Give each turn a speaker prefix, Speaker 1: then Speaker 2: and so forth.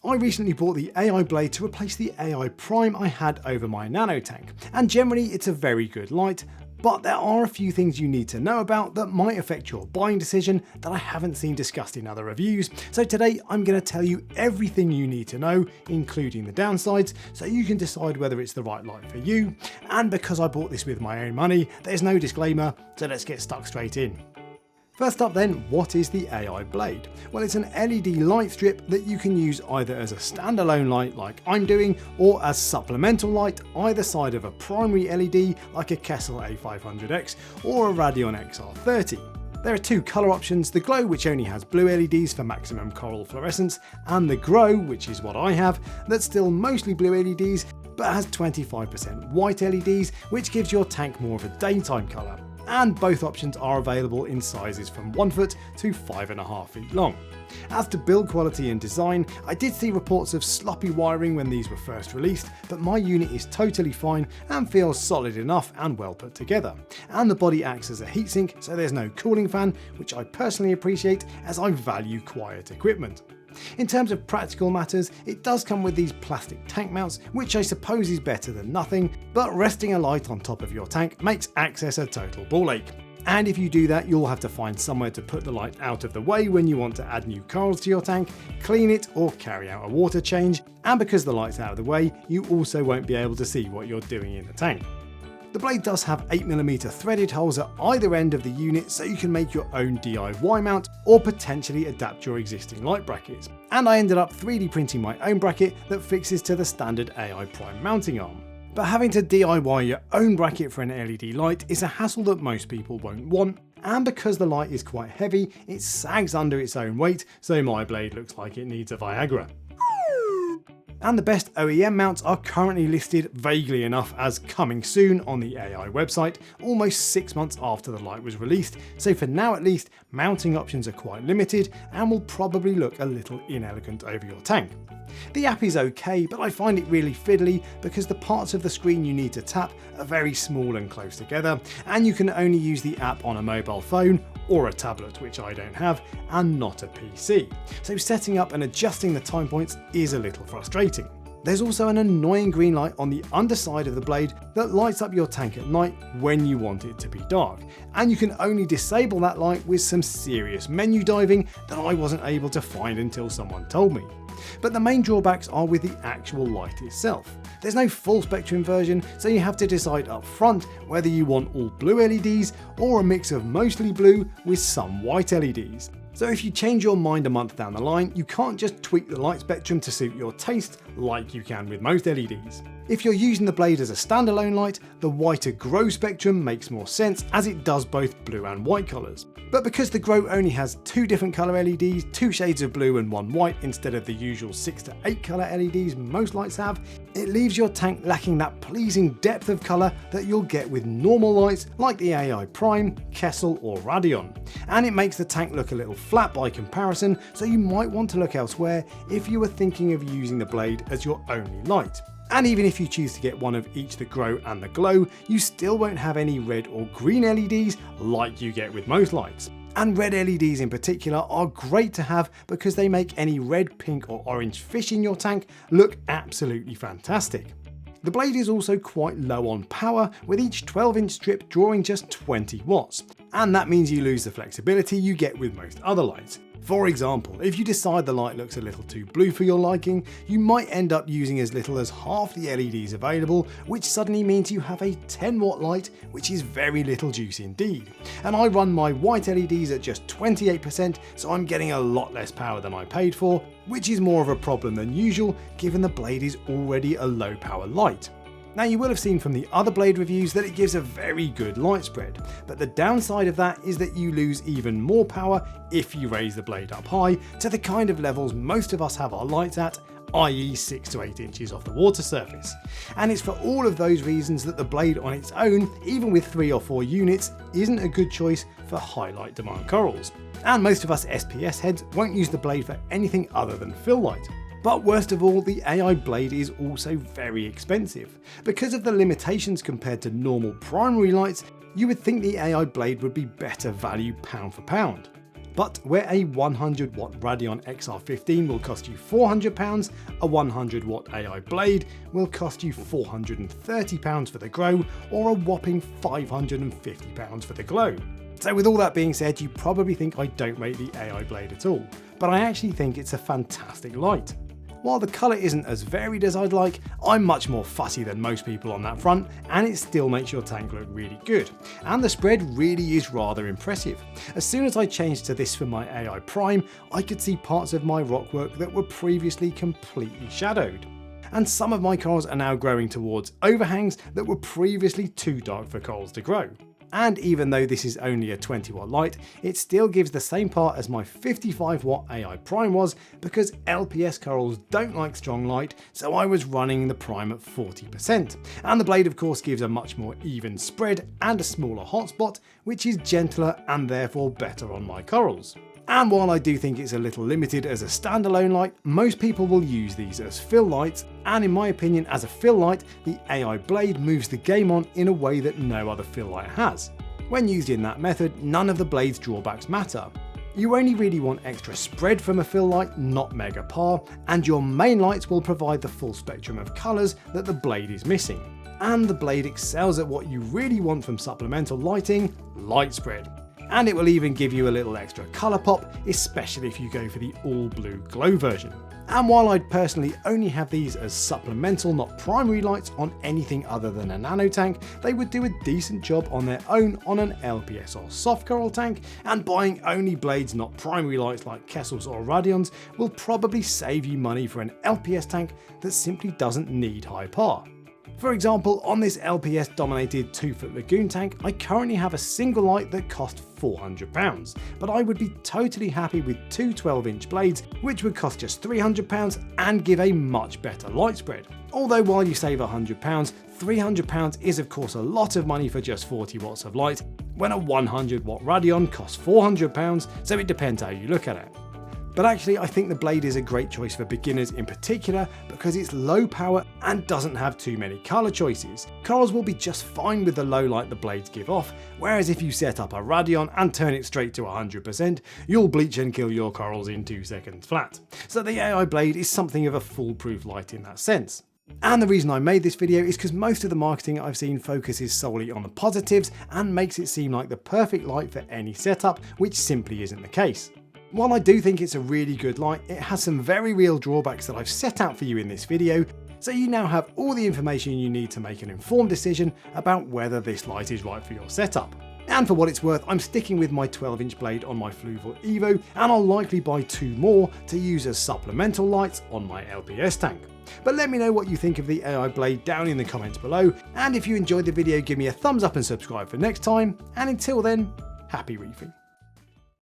Speaker 1: I recently bought the AI blade to replace the AI prime I had over my nano tank, and generally it's a very good light, but there are a few things you need to know about that might affect your buying decision that I haven't seen discussed in other reviews. So today I'm going to tell you everything you need to know, including the downsides, so you can decide whether it's the right light for you. And because I bought this with my own money, there's no disclaimer, so let's get stuck straight in. First up then, what is the AI blade? Well, it's an LED light strip that you can use either as a standalone light like I'm doing, or as supplemental light either side of a primary LED like a Kessel A500X or a Radeon XR30. There are two colour options, the glow which only has blue LEDs for maximum coral fluorescence, and the grow, which is what I have, that's still mostly blue LEDs but has 25% white LEDs, which gives your tank more of a daytime colour. And both options are available in sizes from 1 foot to 5.5 feet long. As to build quality and design, I did see reports of sloppy wiring when these were first released, but my unit is totally fine and feels solid enough and well put together. And the body acts as a heatsink, so there's no cooling fan, which I personally appreciate as I value quiet equipment. In terms of practical matters, it does come with these plastic tank mounts, which I suppose is better than nothing, but resting a light on top of your tank makes access a total ball ache. And if you do that, you'll have to find somewhere to put the light out of the way when you want to add new corals to your tank, clean it, or carry out a water change. And because the light's out of the way, you also won't be able to see what you're doing in the tank. The blade does have 8mm threaded holes at either end of the unit, so you can make your own DIY mount or potentially adapt your existing light brackets. And I ended up 3D printing my own bracket that fixes to the standard AI Prime mounting arm. But having to DIY your own bracket for an LED light is a hassle that most people won't want, and because the light is quite heavy, it sags under its own weight, so my blade looks like it needs a Viagra. And the best OEM mounts are currently listed vaguely enough as coming soon on the AI website, almost 6 months after the light was released, so for now at least, mounting options are quite limited and will probably look a little inelegant over your tank. The app is okay, but I find it really fiddly because the parts of the screen you need to tap are very small and close together, and you can only use the app on a mobile phone or a tablet, which I don't have, and not a PC. So setting up and adjusting the time points is a little frustrating. There's also an annoying green light on the underside of the blade that lights up your tank at night when you want it to be dark, and you can only disable that light with some serious menu diving that I wasn't able to find until someone told me. But the main drawbacks are with the actual light itself. There's no full spectrum version, so you have to decide up front whether you want all blue LEDs or a mix of mostly blue with some white LEDs. So if you change your mind a month down the line, you can't just tweak the light spectrum to suit your taste like you can with most LEDs. If you're using the blade as a standalone light, the whiter grow spectrum makes more sense as it does both blue and white colours. But because the grow only has 2 different colour LEDs, 2 shades of blue and 1 white instead of the usual 6 to 8 colour LEDs most lights have, it leaves your tank lacking that pleasing depth of colour that you'll get with normal lights like the AI Prime, Kessel or Radeon. And it makes the tank look a little flat by comparison, so you might want to look elsewhere if you were thinking of using the blade as your only light. And even if you choose to get one of each the grow and the glow, you still won't have any red or green LEDs like you get with most lights. And red LEDs in particular are great to have because they make any red, pink or orange fish in your tank look absolutely fantastic. The blade is also quite low on power, with each 12-inch strip drawing just 20 watts, and that means you lose the flexibility you get with most other lights. For example, if you decide the light looks a little too blue for your liking, you might end up using as little as half the LEDs available, which suddenly means you have a 10-watt light, which is very little juice indeed. And I run my white LEDs at just 28%, so I'm getting a lot less power than I paid for, which is more of a problem than usual given the blade is already a low power light. Now you will have seen from the other blade reviews that it gives a very good light spread, but the downside of that is that you lose even more power if you raise the blade up high to the kind of levels most of us have our lights at, i.e. 6 to 8 inches off the water surface. And it's for all of those reasons that the blade on its own, even with 3 or 4 units, isn't a good choice for high light demand corals. And most of us SPS heads won't use the blade for anything other than fill light. But worst of all, the AI blade is also very expensive. Because of the limitations compared to normal primary lights, you would think the AI blade would be better value pound for pound. But where a 100 watt Radeon XR15 will cost you £400, a 100 watt AI blade will cost you £430 for the Grow, or a whopping £550 for the Glow. So with all that being said, you probably think I don't rate the AI blade at all, but I actually think it's a fantastic light. While the colour isn't as varied as I'd like, I'm much more fussy than most people on that front, and it still makes your tank look really good. And the spread really is rather impressive. As soon as I changed to this for my AI Prime, I could see parts of my rockwork that were previously completely shadowed. And some of my corals are now growing towards overhangs that were previously too dark for corals to grow. And even though this is only a 20 watt light, it still gives the same part as my 55 watt AI Prime was, because LPS corals don't like strong light, so I was running the Prime at 40%. And the blade of course gives a much more even spread and a smaller hotspot, which is gentler and therefore better on my corals. And while I do think it's a little limited as a standalone light, most people will use these as fill lights, and in my opinion as a fill light, the AI blade moves the game on in a way that no other fill light has. When used in that method, none of the blade's drawbacks matter. You only really want extra spread from a fill light, not mega par, and your main lights will provide the full spectrum of colours that the blade is missing. And the blade excels at what you really want from supplemental lighting, light spread. And it will even give you a little extra colour pop, especially if you go for the all blue glow version. And while I'd personally only have these as supplemental, not primary lights on anything other than a nano tank, they would do a decent job on their own on an LPS or soft coral tank, and buying only blades not primary lights like Kessels or Radeons will probably save you money for an LPS tank that simply doesn't need high par. For example, on this LPS dominated 2-foot lagoon tank, I currently have a single light that cost £400, but I would be totally happy with two 12-inch blades, which would cost just £300 and give a much better light spread. Although while you save £100, £300 is of course a lot of money for just 40 watts of light, when a 100 watt Radeon costs £400, so it depends how you look at it. But actually I think the blade is a great choice for beginners in particular because it's low power and doesn't have too many colour choices. Corals will be just fine with the low light the blades give off, whereas if you set up a Radeon and turn it straight to 100%, you'll bleach and kill your corals in 2 seconds flat. So the AI blade is something of a foolproof light in that sense. And the reason I made this video is because most of the marketing I've seen focuses solely on the positives and makes it seem like the perfect light for any setup, which simply isn't the case. While I do think it's a really good light, it has some very real drawbacks that I've set out for you in this video, so you now have all the information you need to make an informed decision about whether this light is right for your setup. And for what it's worth, I'm sticking with my 12-inch blade on my Fluval Evo, and I'll likely buy 2 more to use as supplemental lights on my LPS tank. But let me know what you think of the AI blade down in the comments below, and if you enjoyed the video give me a thumbs up and subscribe for next time, and until then, happy reefing.